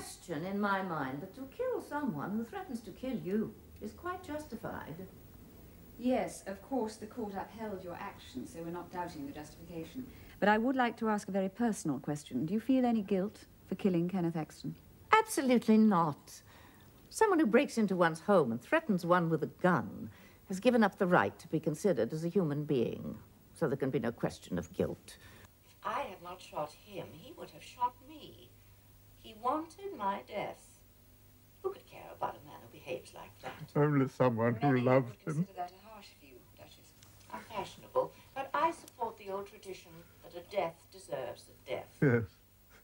question in my mind, but to kill someone who threatens to kill you is quite justified. Yes, of course, the court upheld your actions, so we're not doubting the justification. But I would like to ask a very personal question. Do you feel any guilt for killing Kenneth Exton? Absolutely not. Someone who breaks into one's home and threatens one with a gun has given up the right to be considered as a human being, so there can be no question of guilt. If I had not shot him, he would have shot me. He wanted my death. Who could care about a man who behaves like that? Only someone who loves him. Consider that a harsh view, Duchess. I'm fashionable, but I support the old tradition that a death deserves a death. Yes,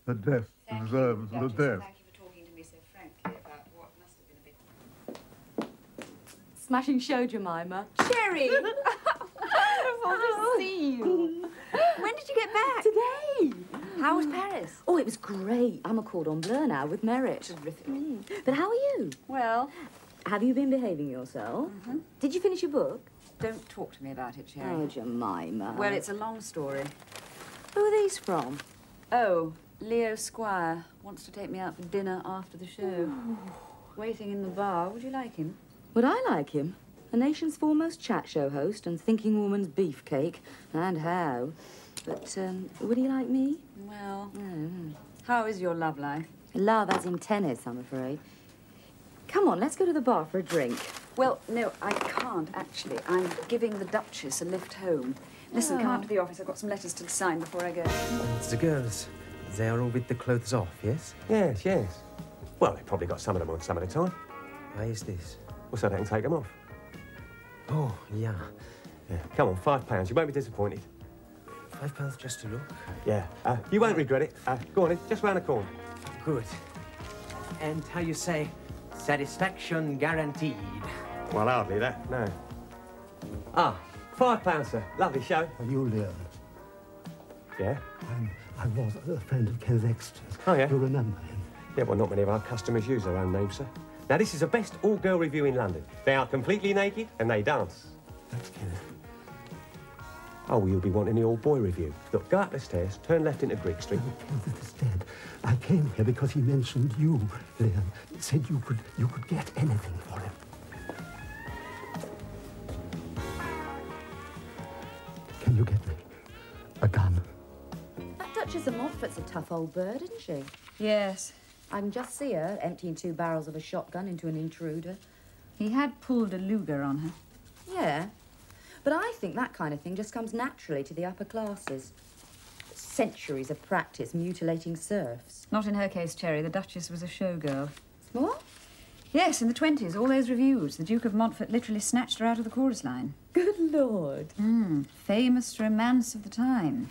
the death deserves the death. Thank you for talking to me so frankly about what must have been a bit... Smashing show, Jemima. Cherry! Wonderful to see you. When did you get back? Today. How was Paris? Oh, it was great. I'm a cordon bleu now with merit. Terrific. But how are you? Well, Have you been behaving yourself? Did you finish your book? don't talk to me about it, Cherry. Oh, Jemima. Well, it's a long story. Who are these from? Oh, Leo Squire wants to take me out for dinner after the show. Waiting in the bar. Would you like him? Would I like him? A nation's foremost chat show host and thinking woman's beefcake. And how. But, would he like me? Well, how is your love life? Love as in tennis, I'm afraid. Come on, let's go to the bar for a drink. Well, no, I can't, actually. I'm giving the Duchess a lift home. Listen, come up to the office. I've got some letters to sign before I go. It's the girls. They are all with the clothes off, yes? Yes, yes. Well, they've probably got some of them on some of the time. Why is this? Well, so they can take them off. Oh, yeah. Yeah. Come on, £5. You won't be disappointed. £5 just to look? Yeah. You won't regret it. Go on in, just round the corner. Good. And how you say, satisfaction guaranteed. Well, hardly that, no. £5, sir. Lovely show. Are you Leon? Yeah? I was a friend of Kenneth Exton's. Oh, yeah? You remember him? Yeah, well, not many of our customers use their own names, sir. Now, this is the best all-girl review in London. They are completely naked and they dance. That's Kenneth. Oh, well, you'll be wanting the all-boy review. Look, go up the stairs, turn left into Greek Street. Oh, Kenneth is dead. I came here because he mentioned you, Leon. Said you could get anything for him. Can you get me a gun? That Duchess of Montfort's a tough old bird, isn't she? Yes. I can just see her emptying 2 barrels of a shotgun into an intruder. He had pulled a Luger on her. Yeah. But I think that kind of thing just comes naturally to the upper classes. Centuries of practice mutilating serfs. Not in her case, Cherry. The Duchess was a showgirl. What? Yes, in the 20s, all those reviews. The Duke of Montfort literally snatched her out of the chorus line. Good Lord. Famous romance of the time.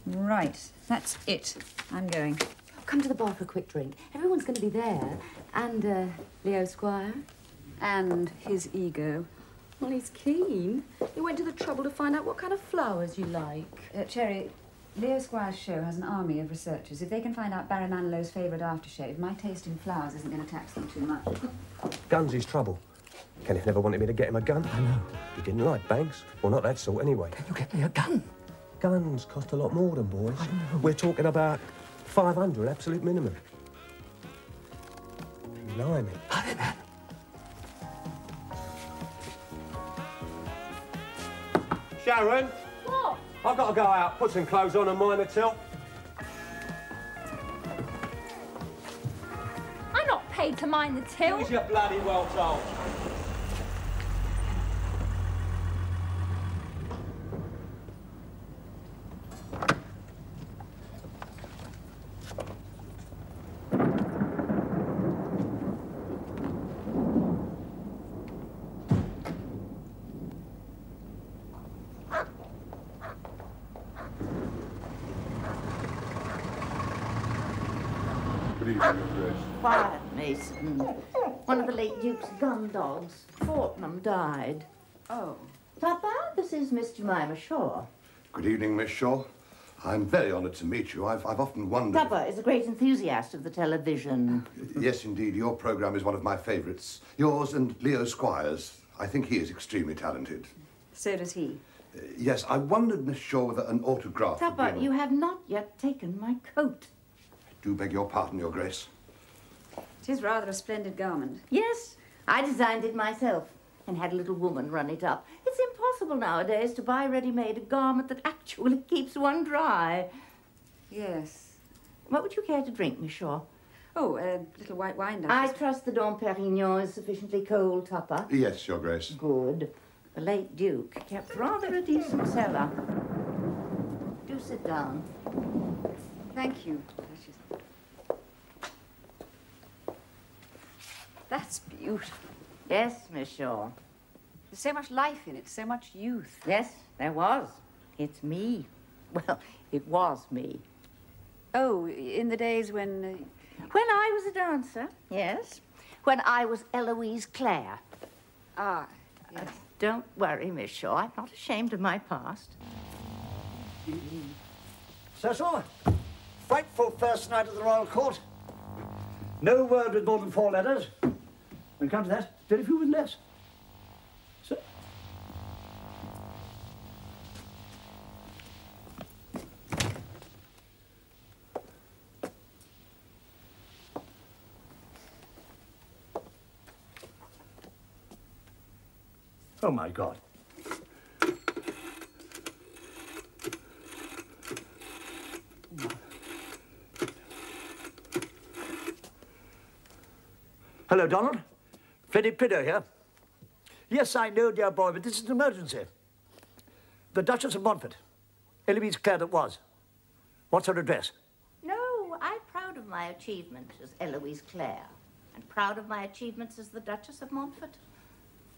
Right, that's it. I'm going. Come to the bar for a quick drink. Everyone's going to be there. And, Leo Squire. And his ego. Well, he's keen. He went to the trouble to find out what kind of flowers you like. Cherry, Leo Squire's show has an army of researchers. If they can find out Baron Anilow's favourite aftershave, my taste in flowers isn't going to tax them too much. Gun's his trouble. Kenneth never wanted me to get him a gun. I know. He didn't like banks. Well, not that sort, anyway. Can you get me a gun? Guns cost a lot more than boys. I know. We're talking about 500, absolute minimum. Blimey. Hurry, man. Sharon? What? I've got to go out, put some clothes on and mind the till. I'm not paid to mind the till. Who's your bloody well told? Good evening, Your Grace. Quiet, Mason. One of the late Duke's gun dogs, Fortnum, died. Oh. Papa, this is Miss Jemima Shaw. Good evening, Miss Shaw. I'm very honoured to meet you. I've often wondered... Papa is a great enthusiast of the television. Yes, indeed. Your programme is one of my favourites. Yours and Leo Squire's. I think he is extremely talented. So does he. Yes, I wondered, Miss Shaw, whether an autograph... Papa, you have not yet taken my coat. do beg your pardon, Your Grace. It is rather a splendid garment. Yes, I designed it myself and had a little woman run it up. It's impossible nowadays to buy ready-made a garment that actually keeps one dry. Yes. What would you care to drink, Miss Shaw? Oh, a little white wine, I Duchess. trust the Dom Perignon is sufficiently cold, Tupper. Yes, Your Grace. Good. The late Duke kept rather a decent cellar. Do sit down. Thank you, Duchess. That's beautiful. Yes, Miss Shaw. There's so much life in it, so much youth. Yes, there was. It's me. Well, it was me. Oh, in the days when... When I was a dancer, yes. When I was Eloise Clare. Ah, yes. Don't worry, Miss Shaw. I'm not ashamed of my past. Cecil, frightful first night at the Royal Court. No word with more than 4 letters. And come to that, very few with less. So... Oh, my God. Hello, Donald. Freddie Prideaux here. Yes, I know, dear boy, but this is an emergency. The Duchess of Montfort. Eloise Clare that was. What's her address? No, I'm proud of my achievement as Eloise Clare. And proud of my achievements as the Duchess of Montfort.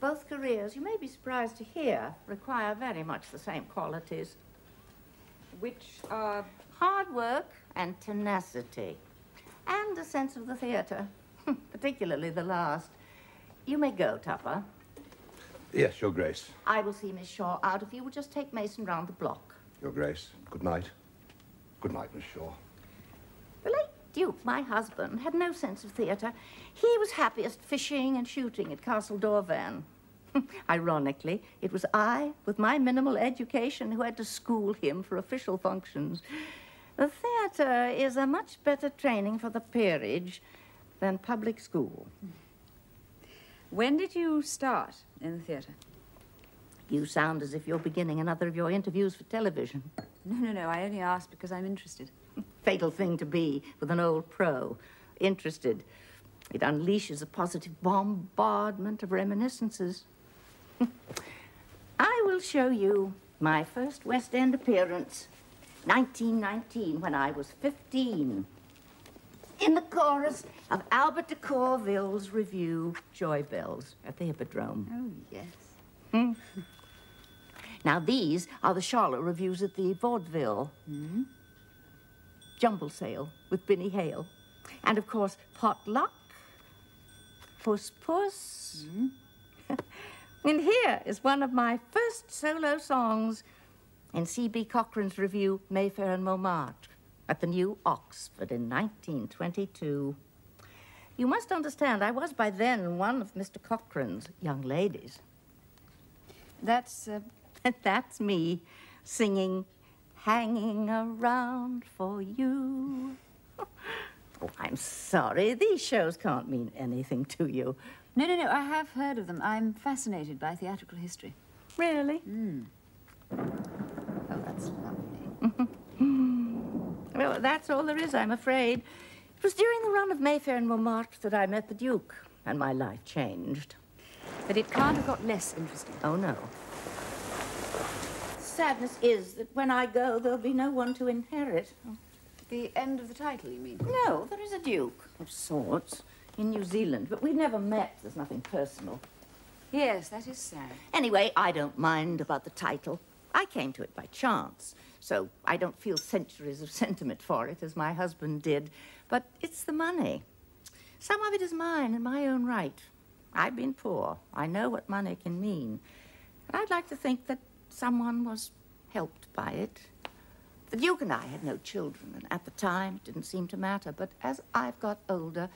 Both careers, you may be surprised to hear, require very much the same qualities. Which are... Hard work and tenacity. And a sense of the theatre. Particularly the last. You may go, Tupper. Yes, Your Grace. I will see Miss Shaw out if you will just take Mason round the block. Your Grace. Good night. Good night, Miss Shaw. The late Duke, my husband, had no sense of theatre. He was happiest fishing and shooting at Castle Dorvan. Ironically, it was I, with my minimal education, who had to school him for official functions. The theatre is a much better training for the peerage than public school. When did you start in the theatre? You sound as if you're beginning another of your interviews for television. No, I only asked because I'm interested. Fatal thing to be with an old pro. Interested. It unleashes a positive bombardment of reminiscences. I will show you my first West End appearance. 1919, when I was 15. In the chorus of Albert de Corville's review, Joy Bells, at the Hippodrome. Oh, yes. Now, these are the Charlotte reviews at the Vaudeville. Jumble Sale with Binny Hale. And, of course, Potluck, Puss Puss. And here is one of my first solo songs in C.B. Cochrane's review, Mayfair and Montmartre, at the New Oxford in 1922. You must understand, I was by then one of Mr. Cochrane's young ladies. That's, That's me singing, Hanging Around for You. Oh, I'm sorry, these shows can't mean anything to you. No, I have heard of them. I'm fascinated by theatrical history. Really? Oh, that's lovely. Well, that's all there is, I'm afraid. It was during the run of Mayfair and Montmartre that I met the Duke, and my life changed. But it can't have got less interesting. Oh, no. Sadness is that when I go, there'll be no one to inherit. The end of the title, you mean? No, there is a Duke, of sorts, in New Zealand, but we've never met. There's nothing personal. Yes, that is sad. Anyway, I don't mind about the title. I came to it by chance, so I don't feel centuries of sentiment for it, as my husband did. But it's the money. Some of it is mine in my own right. I've been poor. I know what money can mean. And I'd like to think that someone was helped by it. The Duke and I had no children, and at the time it didn't seem to matter. But as I've got older,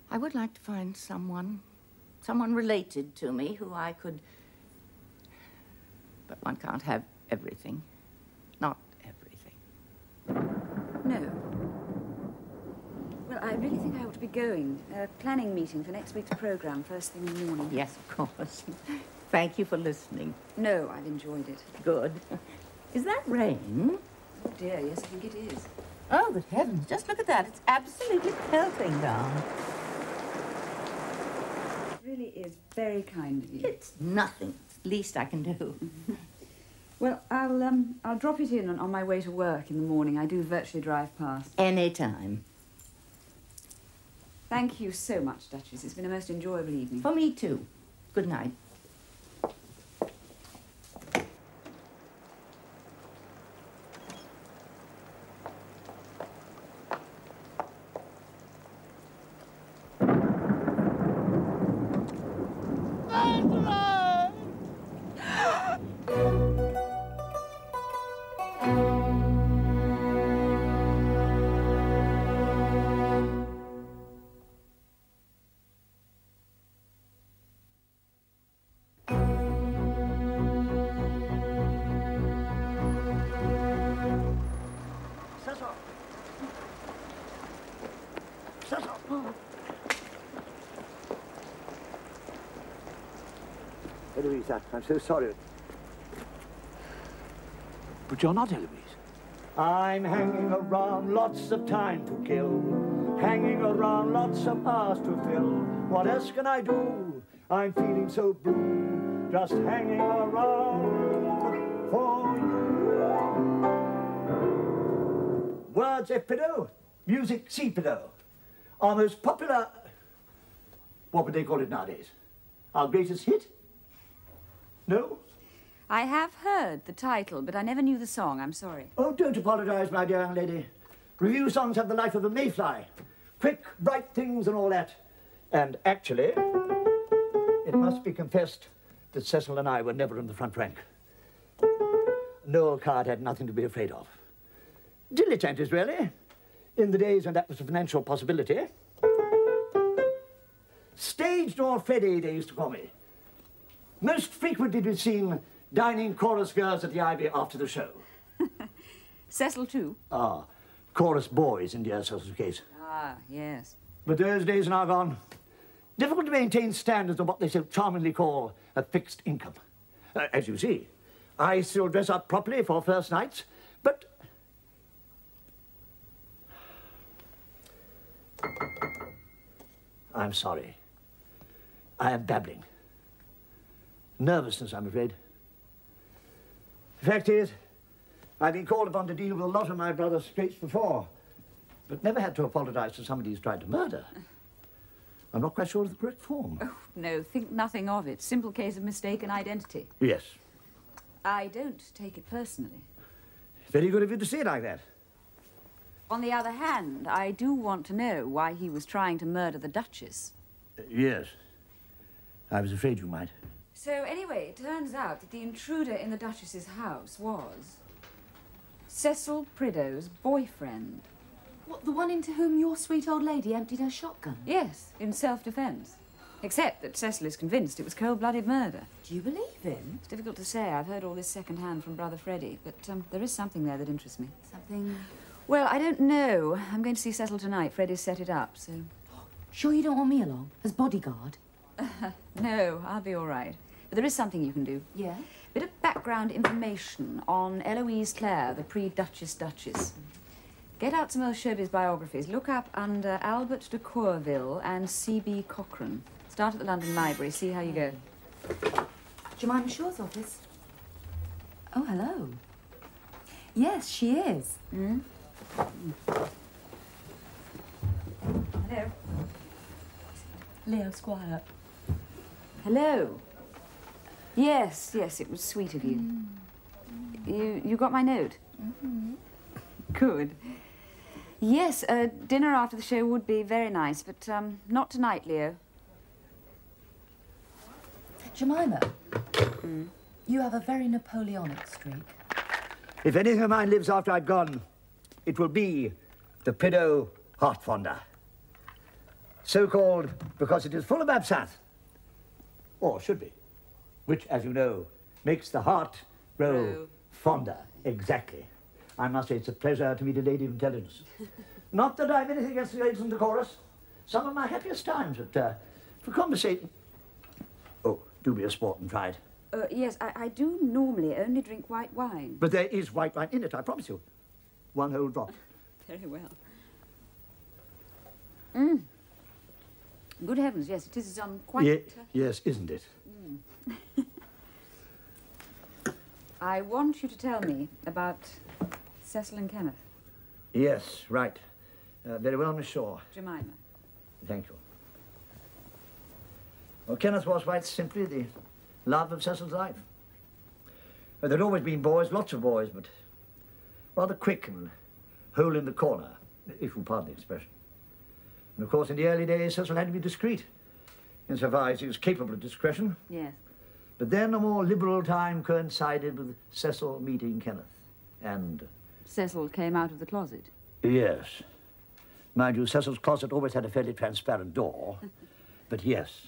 I would like to find someone related to me who I could... But one can't have everything. Not everything. No. going. A planning meeting for next week's programme, first thing in the morning. Yes, of course. Thank you for listening. No, I've enjoyed it. Good. Is that rain? Oh, dear, yes, I think it is. Oh, good heavens, just look at that. It's absolutely pelting down. It really is very kind of you. It's nothing. It's the least I can do. Well, I'll drop it in on my way to work in the morning. I do virtually drive past. Any time. Thank you so much, Duchess. It's been a most enjoyable evening. For me, too. Good night. Eloise, I'm so sorry. But you're not Eloise. I'm hanging around, lots of time to kill. Hanging around, lots of hours to fill. What else can I do? I'm feeling so blue. Just hanging around for you. Words F. Pedo, music C. Pedo. Our most popular... What would they call it nowadays? Our greatest hit? No? I have heard the title, but I never knew the song. I'm sorry. Oh, don't apologise, my dear young lady. Review songs have the life of a mayfly. Quick, bright things and all that. And actually, it must be confessed that Cecil and I were never in the front rank. Noel Card had nothing to be afraid of. Dilettantes, really. In the days when that was a financial possibility. Stage door Freddy, they used to call me. Most frequently to be seen dining chorus girls at the Ivy after the show. Cecil, too? Ah, chorus boys in dear Cecil's case. Ah, yes. But those days are now gone. Difficult to maintain standards of what they so charmingly call a fixed income. As you see, I still dress up properly for first nights, but... I'm sorry. I am babbling. Nervousness, I'm afraid. The fact is, I've been called upon to deal with a lot of my brother's scrapes before, but never had to apologise to somebody who's tried to murder. I'm not quite sure of the correct form. Oh, no, think nothing of it. Simple case of mistaken identity. Yes. I don't take it personally. Very good of you to say it like that. On the other hand, I do want to know why he was trying to murder the Duchess. Yes. I was afraid you might. So, anyway, it turns out that the intruder in the Duchess's house was Cecil Prideaux's boyfriend. What, the one into whom your sweet old lady emptied her shotgun? Yes, in self-defence. Except that Cecil is convinced it was cold-blooded murder. Do you believe him? It's difficult to say. I've heard all this second-hand from Brother Freddie, but there is something there that interests me. Something... Well, I don't know. I'm going to see Cecil tonight. Freddie's set it up, so... Sure you don't want me along, as bodyguard? No, I'll be all right. But there is something you can do. Yeah? Bit of background information on Eloise Clare, the pre-Duchess Duchess. Get out some old showbiz biographies. Look up under Albert de Courville and C.B. Cochrane. Start at the London Library, see how you go. Jemima Shaw's office. Oh, hello. Yes, she is. Hmm? Hello. Leo Squire. Hello. Yes, yes, it was sweet of you. You got my note? Mm-hmm. Good. Yes, dinner after the show would be very nice, but not tonight, Leo. Jemima, you have a very Napoleonic streak. If anything of mine lives after I've gone, it will be the Prideaux Heart Fonder. So-called because it is full of absinthe. Or should be. Which, as you know, makes the heart grow fonder. Exactly. I must say it's a pleasure to meet a lady of intelligence. Not that I've anything against the ladies in the chorus. some of my happiest times, but for conversation... Oh, do be a sport and try it. Yes, I do normally only drink white wine. But there is white wine in it, I promise you. One whole drop. Very well. Good heavens, yes, it is quite... Yes, isn't it? I want you to tell me about Cecil and Kenneth. Yes, right. Very well, Miss Shaw. Jemima. Thank you. Well, Kenneth was quite simply the love of Cecil's life. Well, there'd always been boys, lots of boys, but rather quick and hole in the corner, if you'll pardon the expression. And of course, in the early days, Cecil had to be discreet, insofar as he was capable of discretion. Yes. But then a more liberal time coincided with Cecil meeting Kenneth, and... Cecil came out of the closet? Yes. Mind you, Cecil's closet always had a fairly transparent door, but yes.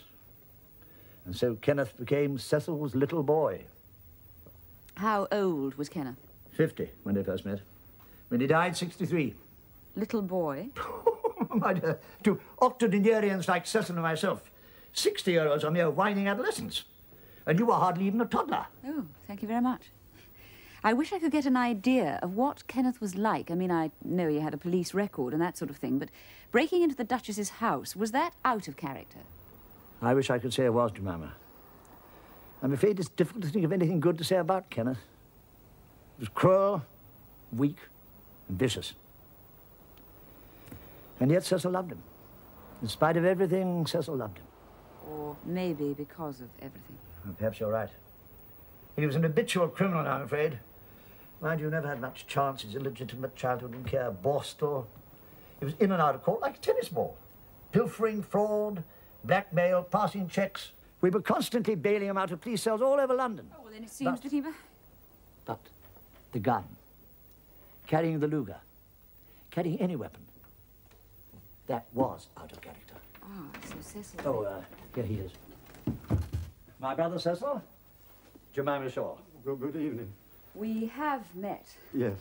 And so Kenneth became Cecil's little boy. How old was Kenneth? 50 when they first met. When he died, 63. Little boy? My dear, to octogenarians like Cecil and myself, 60-year-olds are mere whining adolescents. And you were hardly even a toddler. Oh, thank you very much. I wish I could get an idea of what Kenneth was like. I mean, I know he had a police record and that sort of thing, but breaking into the Duchess's house, was that out of character? I wish I could say it was, Jemima. I'm afraid it's difficult to think of anything good to say about Kenneth. He was cruel, weak, and vicious. And yet Cecil loved him. In spite of everything, Cecil loved him. Or maybe because of everything. Well, perhaps you're right. He was an habitual criminal, I'm afraid. Mind you, never had much chance. His illegitimate childhood in care, Borstal. He was in and out of court like a tennis ball. Pilfering, fraud, blackmail, passing checks. We were constantly bailing him out of police cells all over London. Oh, well, then it seems that he... But the gun, carrying the Luger, carrying any weapon, that was out of character. Ah, so Cecil... Oh, here he is. My brother Cecil, Jemima Shaw. Good evening. We have met. Yes.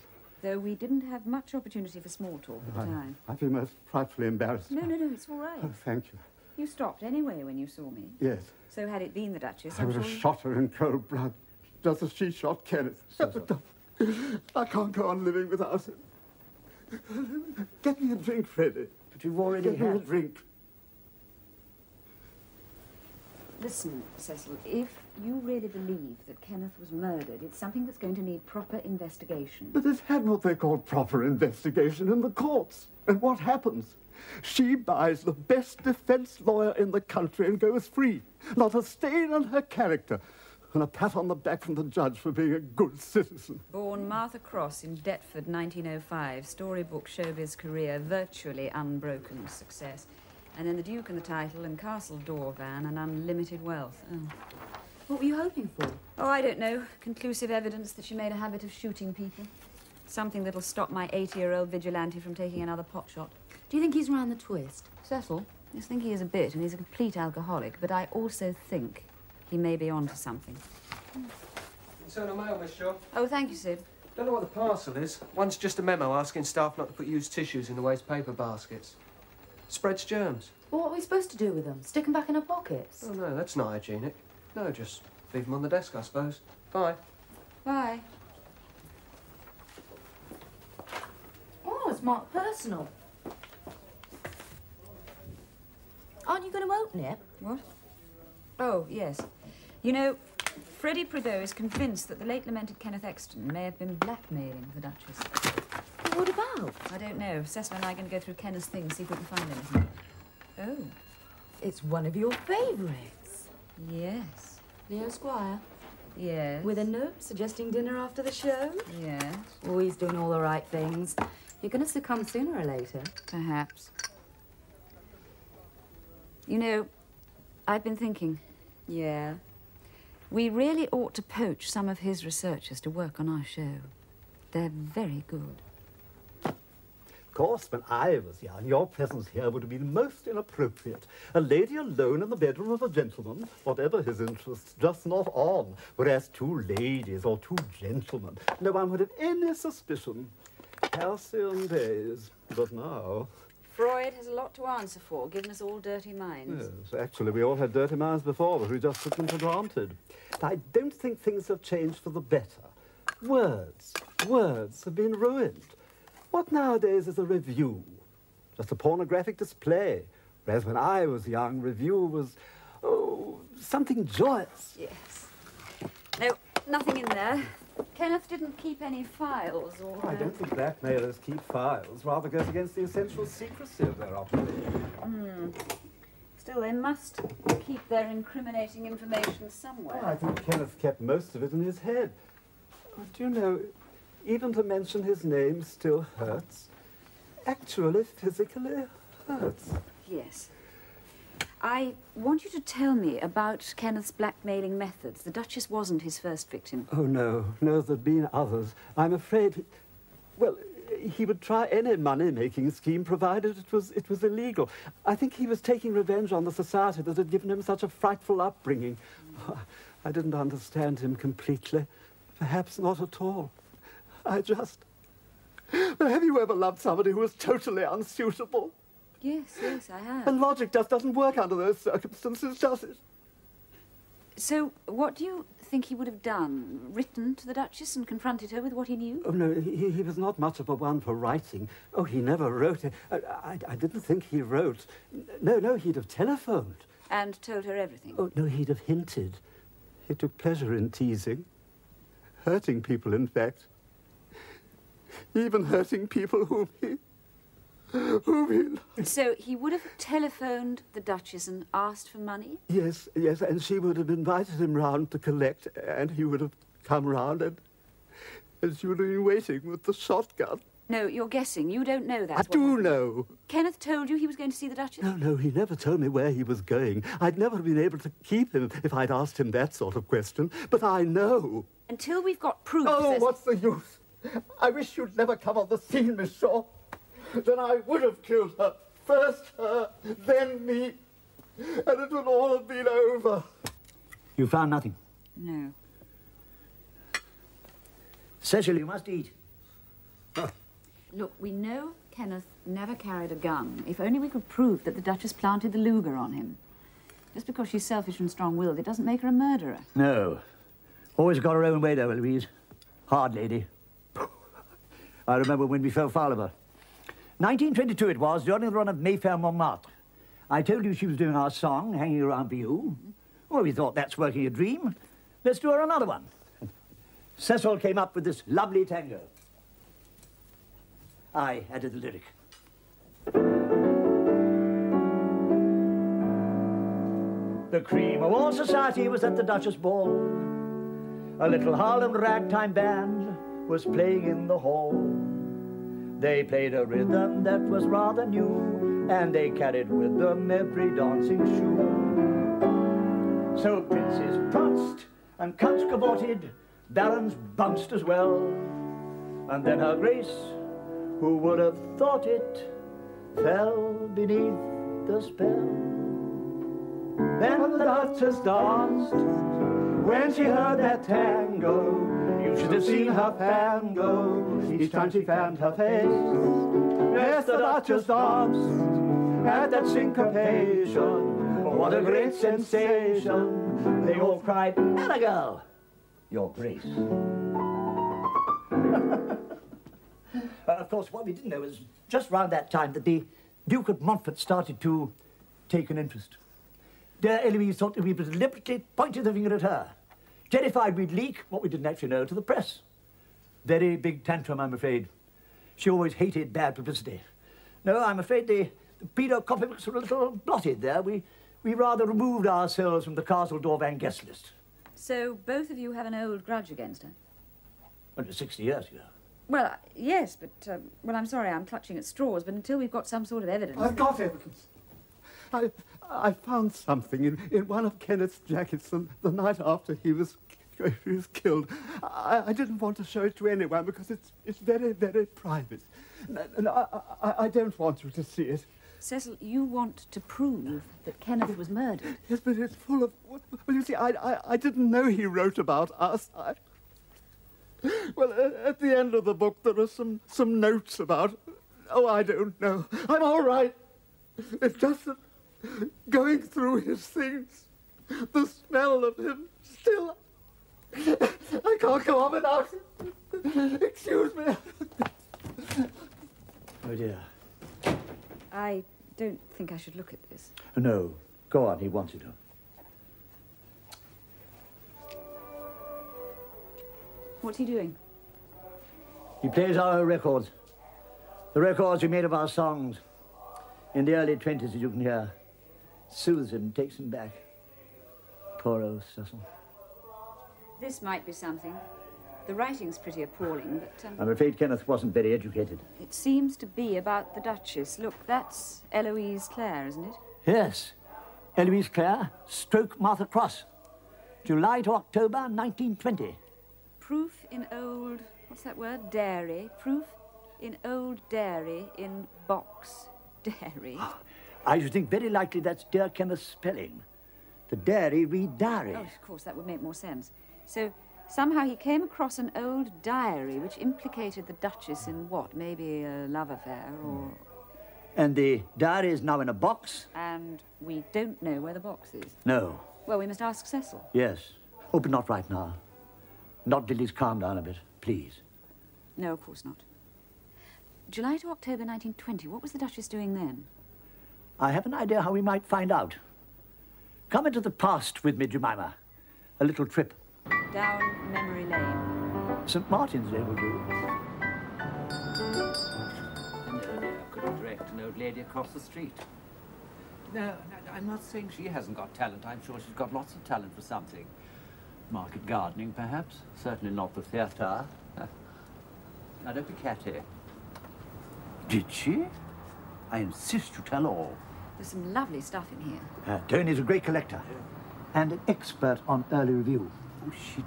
Though we didn't have much opportunity for small talk at the time. I feel most frightfully embarrassed. No, it's all right. Oh, thank you. You stopped anyway when you saw me. Yes. So had it been the Duchess, I I'm would sure... have shot her in cold blood, just as she shot Kenneth. I can't go on living without him. Get me a drink, Freddie. But you've already Get me a drink. Listen, Cecil, if you really believe that Kenneth was murdered, it's something that's going to need proper investigation. But they've had what they call proper investigation in the courts. And what happens? She buys the best defense lawyer in the country and goes free. Not a stain on her character. And a pat on the back from the judge for being a good citizen. Born Martha Cross in Deptford, 1905. Storybook showbiz career, virtually unbroken success. And then the Duke and the title and Castle door van and unlimited wealth. Oh. What were you hoping for? Oh, I don't know. Conclusive evidence that she made a habit of shooting people. Something that'll stop my 80-year-old vigilante from taking another pot shot. Do you think he's round the twist? Cecil? I just think he is a bit, and he's a complete alcoholic, but I also think he may be onto something. Internal mail, Miss Shaw. Oh, thank you, Sid. Don't know what the parcel is. One's just a memo asking staff not to put used tissues in the waste paper baskets. Spreads germs. Well, what are we supposed to do with them? Stick them back in our pockets? Oh, no, that's not hygienic. No, just leave them on the desk, I suppose. Bye. Bye. Oh, it's marked personal. Aren't you going to open it? What? Oh, yes. You know, Freddie Prideaux is convinced that the late lamented Kenneth Exton may have been blackmailing the Duchess. What about? I don't know. Cecil and I are going to go through Kenneth's things, see if we can find anything. Oh. It's one of your favourites. Yes. Leo Squire? Yes. With a note suggesting dinner after the show? Yes. Oh, he's doing all the right things. You're going to succumb sooner or later. Perhaps. You know, I've been thinking. Yeah? We really ought to poach some of his researchers to work on our show. They're very good. Of course, when I was young, your presence here would have been most inappropriate. A lady alone in the bedroom of a gentleman, whatever his interests, just not on. Whereas two ladies or two gentlemen, no one would have any suspicion. Halcyon days. But now... Freud has a lot to answer for, giving us all dirty minds. Yes, actually, we all had dirty minds before, but we just took them for granted. I don't think things have changed for the better. Words have been ruined. What nowadays is a review? Just a pornographic display. Whereas when I was young, review was, something joyous. Yes. No, nothing in there. Kenneth didn't keep any files or... I don't think blackmailers keep files. Rather goes against the essential secrecy of their operation. Still, they must keep their incriminating information somewhere. I think Kenneth kept most of it in his head. Do you know, even to mention his name still hurts. Actually, physically hurts. Yes. I want you to tell me about Kenneth's blackmailing methods. The Duchess wasn't his first victim. Oh, no, there'd been others. I'm afraid, he would try any money-making scheme, provided it was illegal. I think he was taking revenge on the society that had given him such a frightful upbringing. I didn't understand him completely. Perhaps not at all. Have you ever loved somebody who was totally unsuitable? Yes, I have. And logic just doesn't work under those circumstances, does it? So, what do you think he would have done? Written to the Duchess and confronted her with what he knew? Oh, no, he was not much of a one for writing. Oh, he never wrote. I didn't think he wrote. No, he'd have telephoned. And told her everything? Oh, no, he'd have hinted. He took pleasure in teasing. Hurting people, in fact. Even hurting people whom he loved. So he would have telephoned the Duchess and asked for money? Yes, and she would have invited him round to collect, and he would have come round, and she would have been waiting with the shotgun. No, you're guessing. You don't know that. I do know. Kenneth told you he was going to see the Duchess? No, he never told me where he was going. I'd never been able to keep him if I'd asked him that sort of question, but I know. Until we've got proof... Oh, what's the use? I wish you'd never come on the scene, Miss Shaw. Then I would have killed her. First her, then me. And it would all have been over. You found nothing? No. Cecil, you must eat. Look, we know Kenneth never carried a gun. If only we could prove that the Duchess planted the Luger on him. Just because she's selfish and strong-willed, it doesn't make her a murderer. No. Always got her own way, though, Eloise. Hard lady. I remember when we fell foul of her. 1922 it was, during the run of Mayfair Montmartre. I told you she was doing our song, Hanging Around for You. Well, we thought that's working a dream. Let's do her another one. Cecil came up with this lovely tango. I added the lyric. The cream of all society was at the Duchess ball. A little Harlem ragtime band was playing in the hall. They played a rhythm that was rather new, and they carried with them every dancing shoe. So princes pranced and counts cavorted, barons bounced as well, and then her grace, who would have thought it, fell beneath the spell. Then the Duchess danced when she heard that tango. You should have seen her fan go each time she fanned her face. Yes, the Duchess danced at that syncopation. What a great sensation. They all cried, "Ella girl, your grace." Of course, what we didn't know was just round that time that the Duke of Montfort started to take an interest. Dear Eloise thought that we deliberately pointed the finger at her, terrified we'd leak what we didn't actually know to the press. Very big tantrum, I'm afraid. She always hated bad publicity. No, I'm afraid the pedo copybooks were a little blotted there. We rather removed ourselves from the Castle Van guest list. So both of you have an old grudge against her? Under 60 years ago. Well, yes, but, well, I'm sorry, I'm clutching at straws, but until we've got some sort of evidence... I've got evidence. I found something in one of Kenneth's jackets the night after he was killed. I didn't want to show it to anyone because it's very, very private. And I don't want you to see it. Cecil, you want to prove that Kenneth was murdered? Yes, but it's full of... Well, you see, I didn't know he wrote about us. Well, at the end of the book, there are some notes about Oh, I don't know. I'm all right. It's just that going through his things, the smell of him still... I can't go on without it. Excuse me. Oh, dear. I don't think I should look at this. No. Go on, he wants you to. What's he doing? He plays our records. The records we made of our songs. In the early 20s, as you can hear. Soothes him, takes him back. Poor old Cecil. This might be something. The writing's pretty appalling, but... I'm afraid Kenneth wasn't very educated. It seems to be about the Duchess. Look, that's Eloise Clare, isn't it? Yes. Eloise Clare, stroke Martha Cross. July to October, 1920. Proof in old... What's that word? Dairy. Proof in old dairy in box. Dairy. I should think very likely that's dear Kenneth's spelling. The dairy read diary. Oh, of course, that would make more sense. So, somehow he came across an old diary which implicated the Duchess in what? Maybe a love affair or... And the diary is now in a box? And we don't know where the box is. No. Well, we must ask Cecil. Yes. Oh, but not right now. Not till he's calmed down a bit, please. No, of course not. July to October 1920. What was the Duchess doing then? I have an idea how we might find out. Come into the past with me, Jemima. A little trip. Down memory lane. St. Martin's Day will do. No, dear, I couldn't direct an old lady across the street. No, I'm not saying she hasn't got talent. I'm sure she's got lots of talent for something. Market gardening, perhaps. Certainly not the theatre. Now, don't be catty. Did she? I insist you tell all. There's some lovely stuff in here. Tony's a great collector and an expert on early review. Oh, she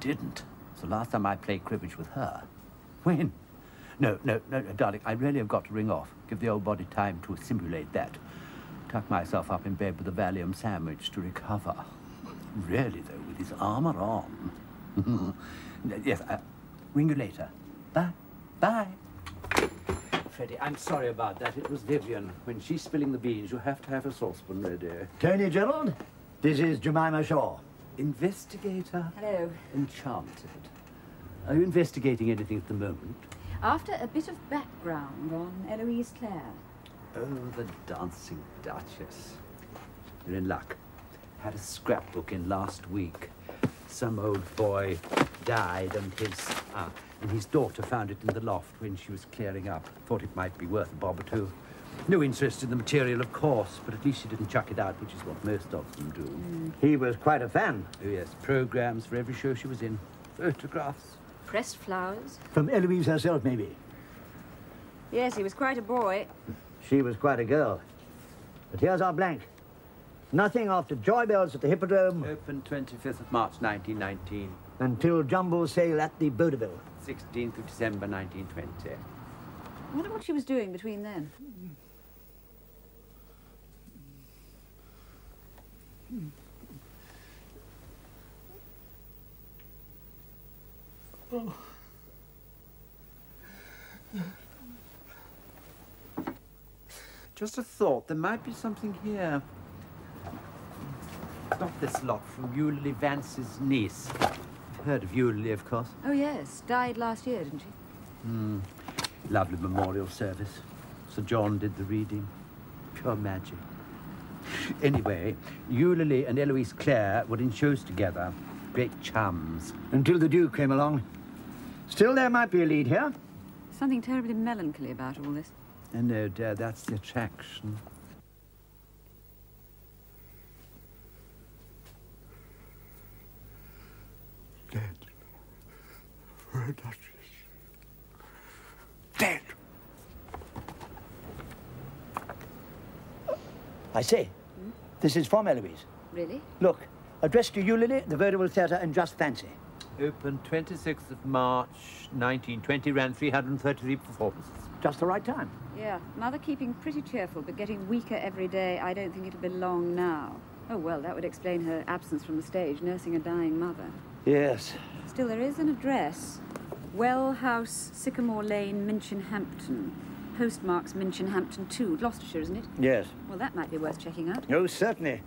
didn't. It's the last time I played cribbage with her. When? No, darling, I really have got to ring off. Give the old body time to simulate that. Tuck myself up in bed with a Valium sandwich to recover. Really, though, with his armour on. Yes, ring you later. Bye. Bye. Freddie, I'm sorry about that. It was Vivian. When she's spilling the beans, you have to have a saucepan ready. Tony Gerald, this is Jemima Shaw. Investigator. Hello. Enchanted. Are you investigating anything at the moment? After a bit of background on Eloise Clare. Oh, the dancing Duchess. You're in luck. Had a scrapbook in last week. Some old boy died and his daughter found it in the loft when she was clearing up. Thought it might be worth a bob or two. No interest in the material, of course, but at least she didn't chuck it out, which is what most of them do. He was quite a fan. Oh, yes. Programmes for every show she was in. Photographs. Pressed flowers. From Eloise herself, maybe. Yes, he was quite a boy. She was quite a girl. But here's our blank. Nothing after Joy Bells at the Hippodrome. Open 25th of March, 1919. Until Jumbo sale at the Vaudeville. 16th of December, 1920. I wonder what she was doing between then. Oh. Just a thought, there might be something here. Not this lot from Eulalie Vance's niece. You've heard of Eulalie, of course. Oh, yes. Died last year, didn't she? Lovely memorial service. Sir John did the reading. Pure magic. Anyway, Eulalie and Eloise Clare were in shows together. Great chums. Until the Duke came along. Still, there might be a lead here. Something terribly melancholy about all this. Oh, no, dear, that's the attraction. Dead. For a Duchess. Dead. I say, this is from Eloise. Really? Look, addressed to Eulalie, the Vaudeville Theatre, and Just Fancy. Opened 26th of March, 1920, ran 333 performances. Just the right time. Yeah, mother keeping pretty cheerful, but getting weaker every day. I don't think it'll be long now. Oh, well, that would explain her absence from the stage, nursing a dying mother. Yes. Still, there is an address. Well House, Sycamore Lane, Minchinhampton. postmark's Minchinhampton too, Gloucestershire, isn't it? Yes. Well, that might be worth checking out. Oh, certainly.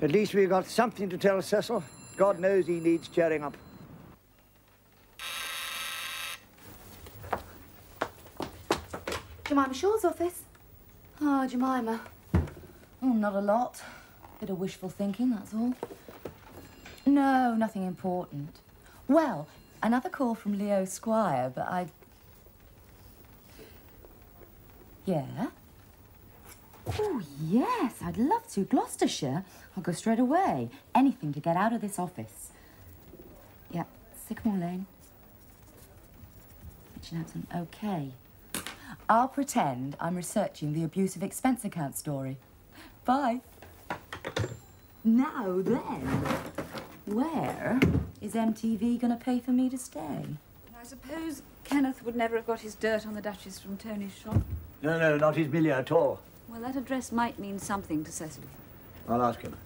At least we've got something to tell Cecil. God knows he needs cheering up. Jemima Shaw's office. Oh, Jemima. Oh, not a lot. Bit of wishful thinking, that's all. No, nothing important. Well, another call from Leo Squire, but I... Yeah? Oh, yes, I'd love to. Gloucestershire. I'll go straight away. Anything to get out of this office. Yep, Sycamore Lane. Minchinhampton, okay. I'll pretend I'm researching the abusive expense account story. Bye. Now then, where is MTV going to pay for me to stay? I suppose Kenneth would never have got his dirt on the Duchess from Tony's shop. No, no, not his Millie at all. Well, that address might mean something to Cecil. I'll ask him.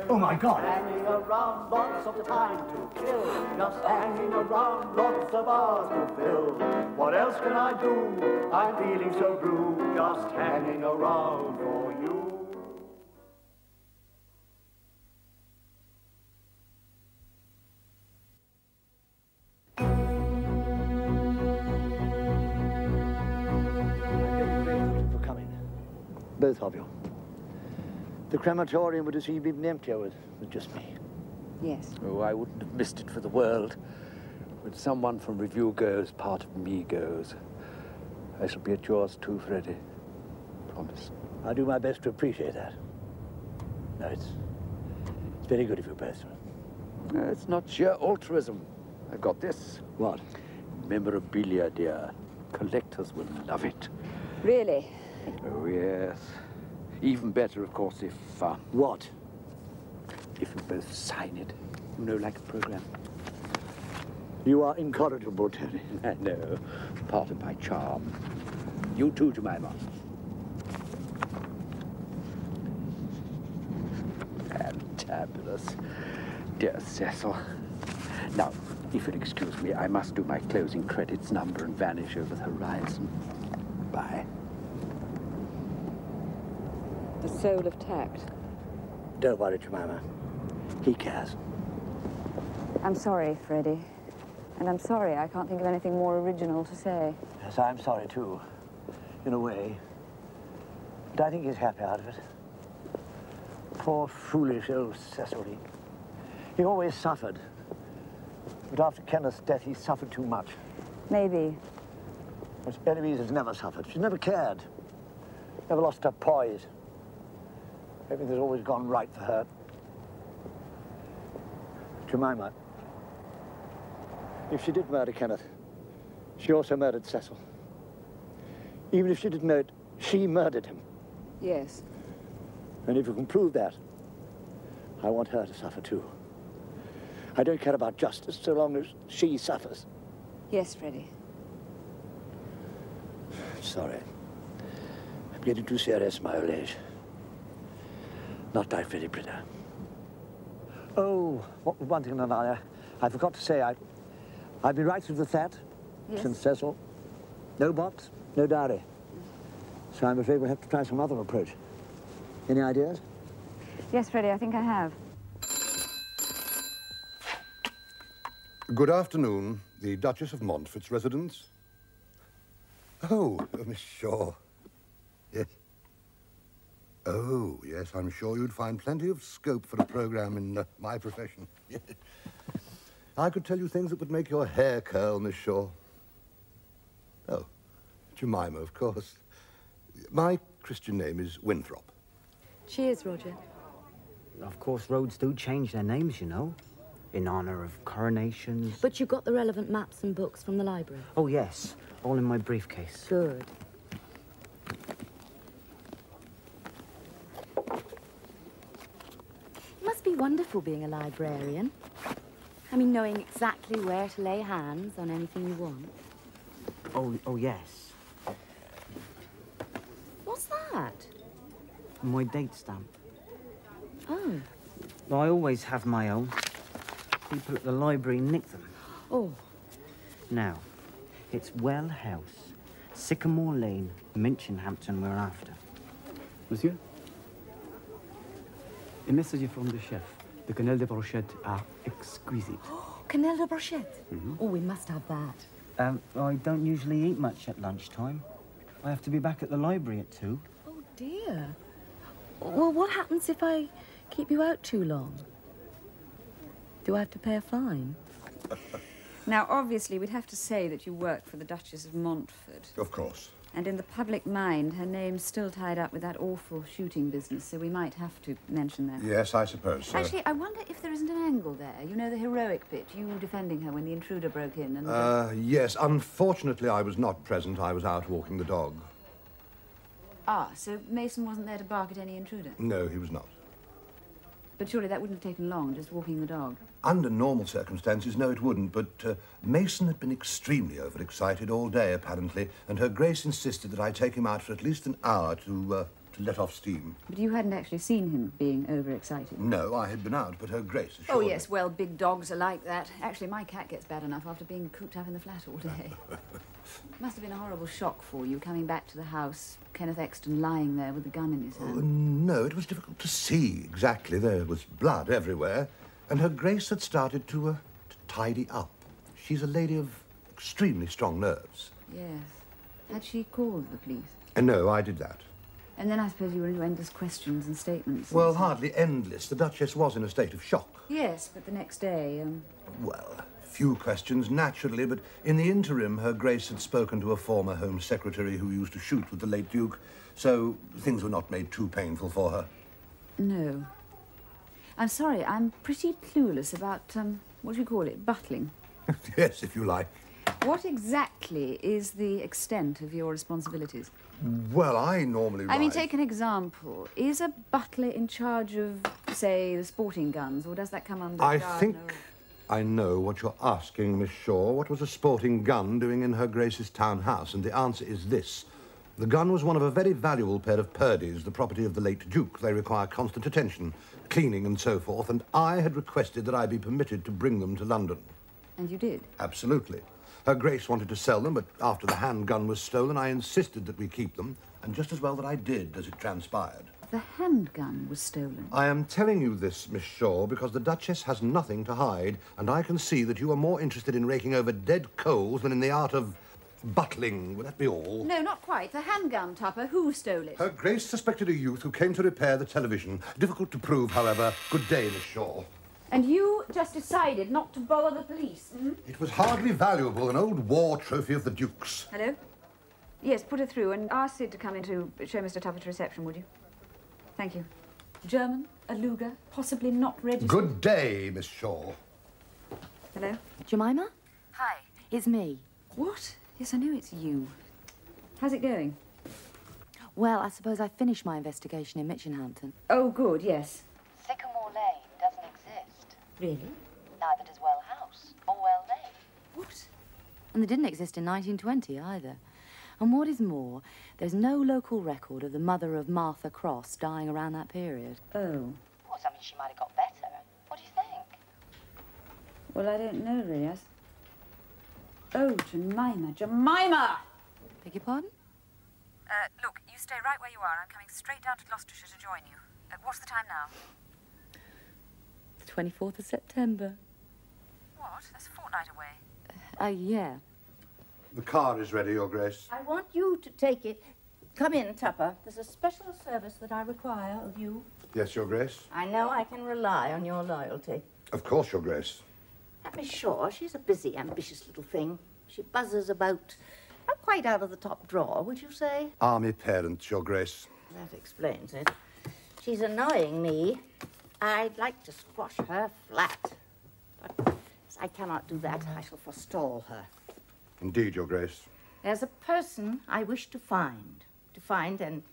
Oh, my God. Hanging around, lots of time to kill. Just hanging around, lots of hours to fill. What else can I do? I'm feeling so blue. Just hanging around for you. For coming. Both of you. The crematorium would have seemed even emptier with just me. Yes. Oh, I wouldn't have missed it for the world. When someone from review goes, part of me goes. I shall be at yours too, Freddie. Promise. I'll do my best to appreciate that. No, it's very good of you both. It's not sheer altruism. I've got this. What? Memorabilia, dear. Collectors will love it. Really? Oh, yes. Even better, of course, if... What? If you both sign it. You know, like a program. You are incorrigible, Tony. I know. Part of my charm. You too, Jemima. Fantabulous. Dear Cecil. Now, if you'll excuse me, I must do my closing credits number and vanish over the horizon. Bye. The soul of tact. Don't worry, Jemima. He cares. I'm sorry, Freddie. And I'm sorry I can't think of anything more original to say. Yes, I'm sorry, too. In a way. But I think he's happy out of it. Poor, foolish old Cecil. He always suffered. But after Kenneth's death, he suffered too much. Maybe. But Eloise has never suffered. She's never cared. Never lost her poise. Everything's always gone right for her. Jemima, if she did murder Kenneth, she also murdered Cecil. Even if she didn't know it, she murdered him. Yes. And if you can prove that, I want her to suffer too. I don't care about justice so long as she suffers. Yes, Freddie. Sorry. I'm getting too serious at my old age. Not like Freddie Britta. Oh, one thing and another. I forgot to say, I've been right through the flat since Cecil. No box, no diary. So I'm afraid we'll have to try some other approach. Any ideas? Yes, Freddie, I think I have. Good afternoon. The Duchess of Montfort's residence. Oh, Miss Shaw. Yes. Oh, yes, I'm sure you'd find plenty of scope for a program in my profession. I could tell you things that would make your hair curl, Miss Shaw. Oh, Jemima, of course. My Christian name is Winthrop. Cheers, Roger. Of course, roads do change their names, you know, in honor of coronations. But you got the relevant maps and books from the library? Oh, yes. All in my briefcase. Good. It must be wonderful being a librarian. I mean, knowing exactly where to lay hands on anything you want. Oh, yes. What's that? My date stamp. Oh. Well, I always have my own. People at the library nick them. Oh. Now, It's Well House, Sycamore Lane, Minchinhampton we're after. Monsieur? A message from the chef. The quenelle de brochette are exquisite. Quenelle de brochette? Oh, we must have that. I don't usually eat much at lunchtime. I have to be back at the library at 2. Oh, dear. Well, what happens if I keep you out too long? Do I have to pay a fine? Now, obviously, we'd have to say that you worked for the Duchess of Montfort. Of course. And in the public mind, her name's still tied up with that awful shooting business, so we might have to mention that. Yes, I suppose so. Actually, I wonder if there isn't an angle there. You know, the heroic bit, you defending her when the intruder broke in and... Yes. Unfortunately, I was not present. I was out walking the dog. Ah, so Mason wasn't there to bark at any intruder? No, he was not. But surely that wouldn't have taken long, just walking the dog. Under normal circumstances, no, it wouldn't, but Mason had been extremely overexcited all day, apparently, and Her Grace insisted that I take him out for at least an hour to let off steam. But you hadn't actually seen him being overexcited? No, I had been out, but Her Grace assured Oh, me. yes, well, big dogs are like that. Actually, my cat gets bad enough after being cooped up in the flat all day. Must have been a horrible shock for you, coming back to the house, Kenneth Exton lying there with a gun in his hand. No, it was difficult to see exactly. There was blood everywhere, and Her Grace had started to tidy up. She's a lady of extremely strong nerves. Yes. Had she called the police? No, I did that. And then I suppose you were into endless questions and statements. Well, hardly endless. The Duchess was in a state of shock. Yes, but the next day, Well, few questions, naturally, but in the interim, Her Grace had spoken to a former Home Secretary who used to shoot with the late Duke, so things were not made too painful for her. No. I'm sorry, I'm pretty clueless about, what do you call it, buttling? Yes, if you like. What exactly is the extent of your responsibilities? Well, I normally I mean, ride- take an example. Is a butler in charge of, say, the sporting guns, or does that come under I gardener? think I know what you're asking, Miss Shaw. What was a sporting gun doing in Her Grace's townhouse? And the answer is this. The gun was one of a very valuable pair of Purdy's, the property of the late Duke. They require constant attention, cleaning and so forth, and I had requested that I be permitted to bring them to London. And you did? Absolutely. Her Grace wanted to sell them, but after the handgun was stolen, I insisted that we keep them, and just as well that I did, as it transpired. The handgun was stolen. I am telling you this, Miss Shaw, because the Duchess has nothing to hide, and I can see that you are more interested in raking over dead coals than in the art of buttling. Would that be all? No, not quite. The handgun, Tupper. Who stole it? Her Grace suspected a youth who came to repair the television. Difficult to prove, however. Good day, Miss Shaw. And you just decided not to bother the police, It was hardly valuable, an old war trophy of the Duke's. Hello? Yes, put her through and ask Sid to come in to show Mr. Tupper to reception, would you? Thank you. German, a Luger, possibly not registered. Good day, Miss Shaw. Hello? Jemima? Hi. It's me. What? Yes, I know it's you. How's it going? Well, I suppose I finished my investigation in Minchinhampton. Oh, good, yes. Sycamore Lane doesn't exist. Really? Neither does Well House or Well Lane. What? And they didn't exist in 1920 either. And what is more, there's no local record of the mother of Martha Cross dying around that period. Oh. Well, I mean, she might have got better. What do you think? Well, I don't know, really. Oh, Jemima. Jemima! Beg your pardon? Look, you stay right where you are. I'm coming straight down to Gloucestershire to join you. What's the time now? The 24th of September. What? That's a fortnight away. Yeah. The car is ready, Your Grace. I want you to take it. Come in, Tupper. There's a special service that I require of you. Yes, Your Grace. I know I can rely on your loyalty. Of course, Your Grace. Miss Shaw, she's a busy, ambitious little thing. She buzzes about, not quite out of the top drawer, would you say? Army parents, Your Grace. That explains it. She's annoying me. I'd like to squash her flat. But as I cannot do that, I shall forestall her. Indeed, Your Grace. There's a person I wish to find and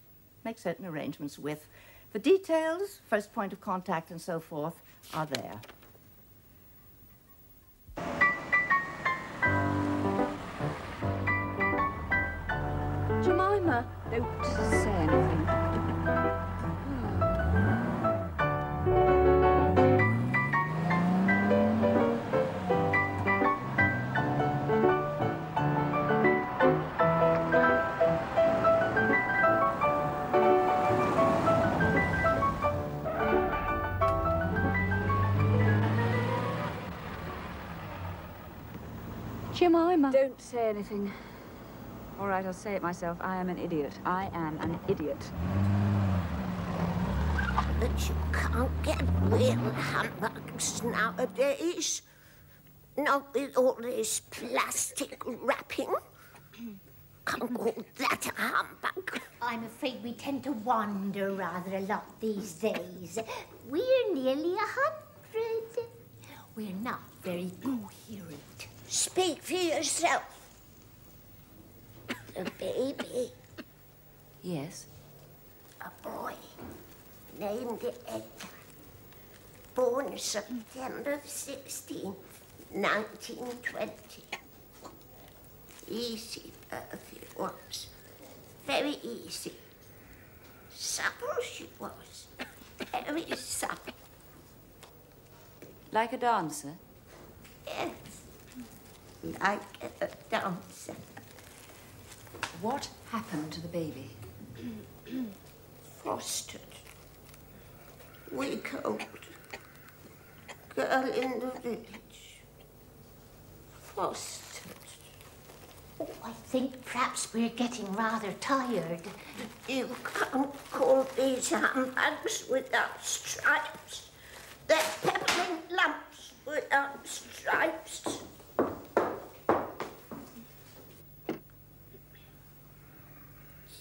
make certain arrangements with. The details, first point of contact and so forth, are there. Jemima! Don't say anything. Jemima. Don't say anything. All right, I'll say it myself. I am an idiot. I am an idiot. But you can't get real hamburgers nowadays. Not with all this plastic wrapping. Can't call that a humbug. I'm afraid we tend to wander rather a lot these days. We're nearly 100. We're not very coherent. Speak for yourself. The baby. Yes? A boy named Edgar. Born September 16th, 1920. Easy birth it was. Very easy. Supple she was. Very supple. Like a dancer? Yes. Like a dancer. What happened to the baby? Fostered. Week old. Girl in the village. Fostered. Oh, I think perhaps we're getting rather tired. You can't call these humbugs without stripes. They're peppermint lumps without stripes.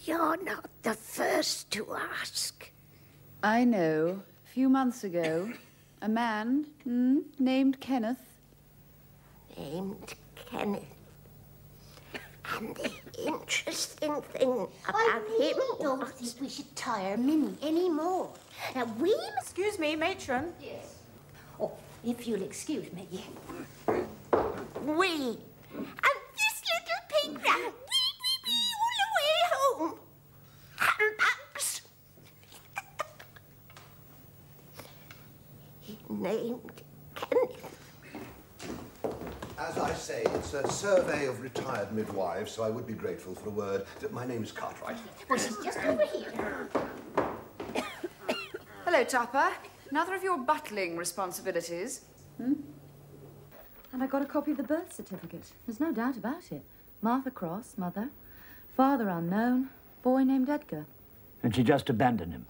You're not the first to ask. I know. A few months ago, a man named Kenneth. Named Kenneth. And the interesting thing about him I don't think we should tire Minnie anymore. Now, we... Excuse me, matron. Yes. Oh, if you'll excuse me. We. And this little pig ran wee, all the way home. Humbugs. He named Kenneth. As I say, it's a survey of retired midwives, so I would be grateful for a word. My name is Cartwright. Well, she's just over here. Hello, Tupper. Another of your butling responsibilities. And I got a copy of the birth certificate. There's no doubt about it. Martha Cross, mother. Father unknown. Boy named Edgar. And she just abandoned him.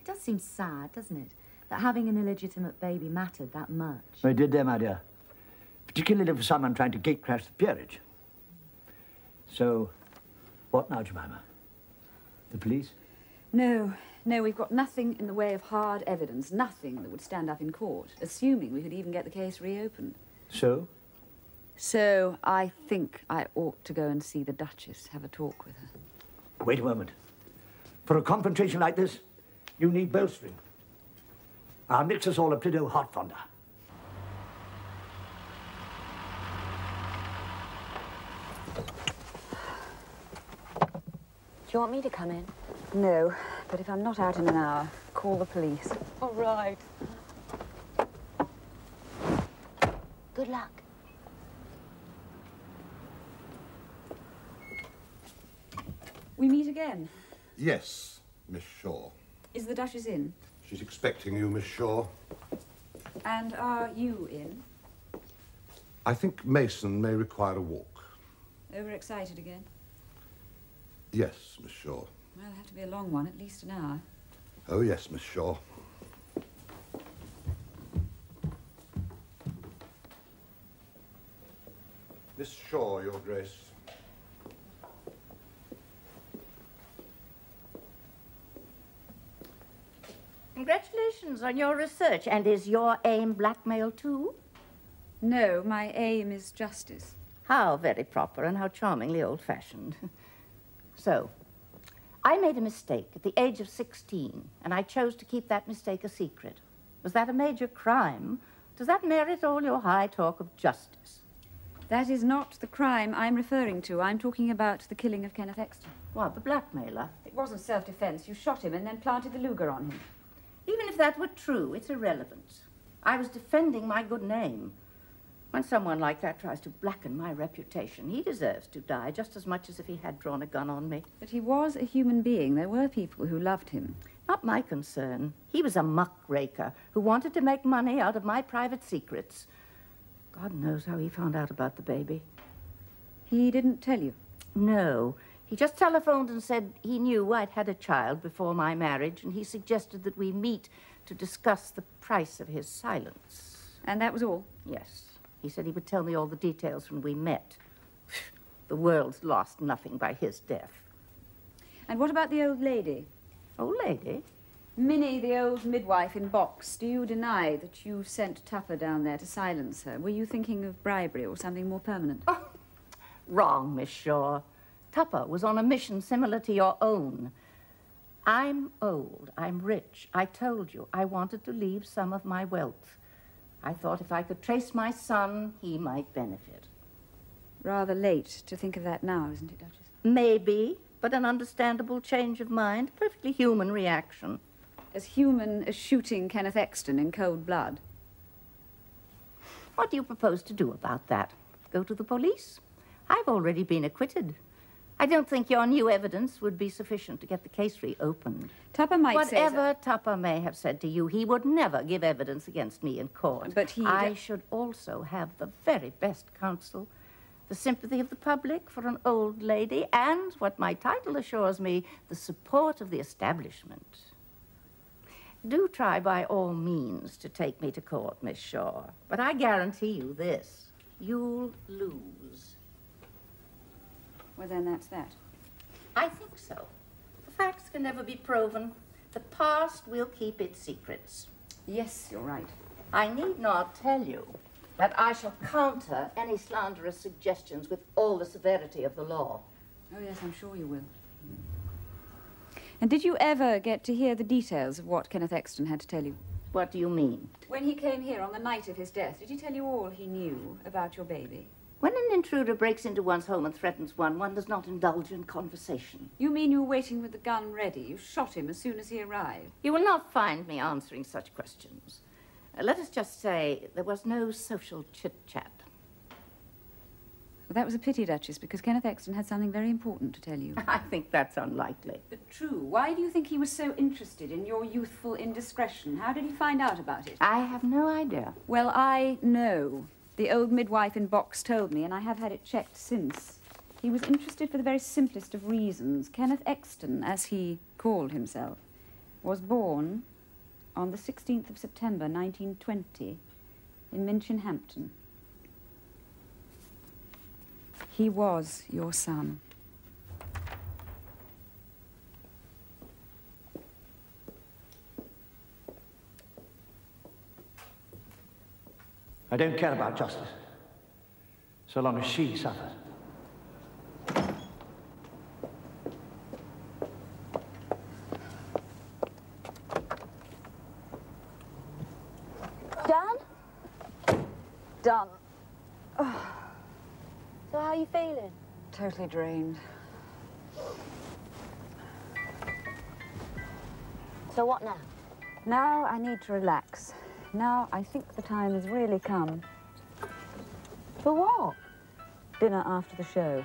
It does seem sad, doesn't it? That having an illegitimate baby mattered that much. They did there, my dear. Particularly for someone trying to gate-crash the peerage. So, what now, Jemima? The police? No, we've got nothing in the way of hard evidence, nothing that would stand up in court, assuming we could even get the case reopened. So? So, I think I ought to go and see the Duchess, have a talk with her. Wait a moment. For a confrontation like this, you need bolstering. I'll mix us all a Plido hot fonder. Do you want me to come in? No, but if I'm not out in an hour, call the police. All right. Good luck. We meet again. Yes, Miss Shaw. Is the Duchess in? She's expecting you, Miss Shaw. And are you in? I think Mason may require a walk. Overexcited again? Yes, Miss Shaw. Well, it'll have to be a long one, at least an hour. Oh, yes, Miss Shaw. Miss Shaw, Your Grace. Congratulations on your research. And is your aim blackmail too? No, my aim is justice. How very proper and how charmingly old-fashioned. So, I made a mistake at the age of 16, and I chose to keep that mistake a secret. Was that a major crime? Does that merit all your high talk of justice? That is not the crime I'm referring to. I'm talking about the killing of Kenneth Exton. What, the blackmailer? It wasn't self-defense. You shot him and then planted the Luger on him. Even if that were true, it's irrelevant. I was defending my good name. When someone like that tries to blacken my reputation, he deserves to die just as much as if he had drawn a gun on me. But he was a human being. There were people who loved him. Not my concern. He was a muckraker who wanted to make money out of my private secrets. God knows how he found out about the baby. He didn't tell you? No. He just telephoned and said he knew I'd had a child before my marriage, and he suggested that we meet to discuss the price of his silence. And that was all? Yes. He said he would tell me all the details when we met. The world's lost nothing by his death. And what about the old lady? Old lady? Minnie, the old midwife in Box. Do you deny that you sent Tupper down there to silence her? Were you thinking of bribery or something more permanent? Oh, wrong, Miss Shaw. Tupper was on a mission similar to your own. I'm old. I'm rich. I told you I wanted to leave some of my wealth. I thought if I could trace my son, he might benefit. Rather late to think of that now, isn't it, Duchess? Maybe, but an understandable change of mind. Perfectly human reaction. As human as shooting Kenneth Exton in cold blood. What do you propose to do about that? Go to the police? I've already been acquitted. I don't think your new evidence would be sufficient to get the case reopened. Tupper might say... Whatever Tupper may have said to you, he would never give evidence against me in court. But he... I should also have the very best counsel, the sympathy of the public for an old lady, and, what my title assures me, the support of the establishment. Do try by all means to take me to court, Miss Shaw. But I guarantee you this. You'll lose. Well, then that's that. I think so. The facts can never be proven. The past will keep its secrets. Yes, you're right. I need not tell you that I shall counter any slanderous suggestions with all the severity of the law. Oh, yes, I'm sure you will. And did you ever get to hear the details of what Kenneth Exton had to tell you? What do you mean? When he came here on the night of his death, did he tell you all he knew about your baby? When an intruder breaks into one's home and threatens one does not indulge in conversation. You mean you were waiting with the gun ready? You shot him as soon as he arrived? You will not find me answering such questions. Let us just say there was no social chit-chat. Well, that was a pity, Duchess, because Kenneth Exton had something very important to tell you. I think that's unlikely. But true. Why do you think he was so interested in your youthful indiscretion? How did he find out about it? I have no idea. Well, I know. The old midwife in Box told me, and I have had it checked since. He was interested for the very simplest of reasons. Kenneth Exton, as he called himself, was born on the 16th of September, 1920, in Minchinhampton. He was your son. I don't care about justice, so long as she suffers. Done? Done. Oh. So how are you feeling? Totally drained. So what now? Now I need to relax. Now I think the time has really come. For what? Dinner after the show.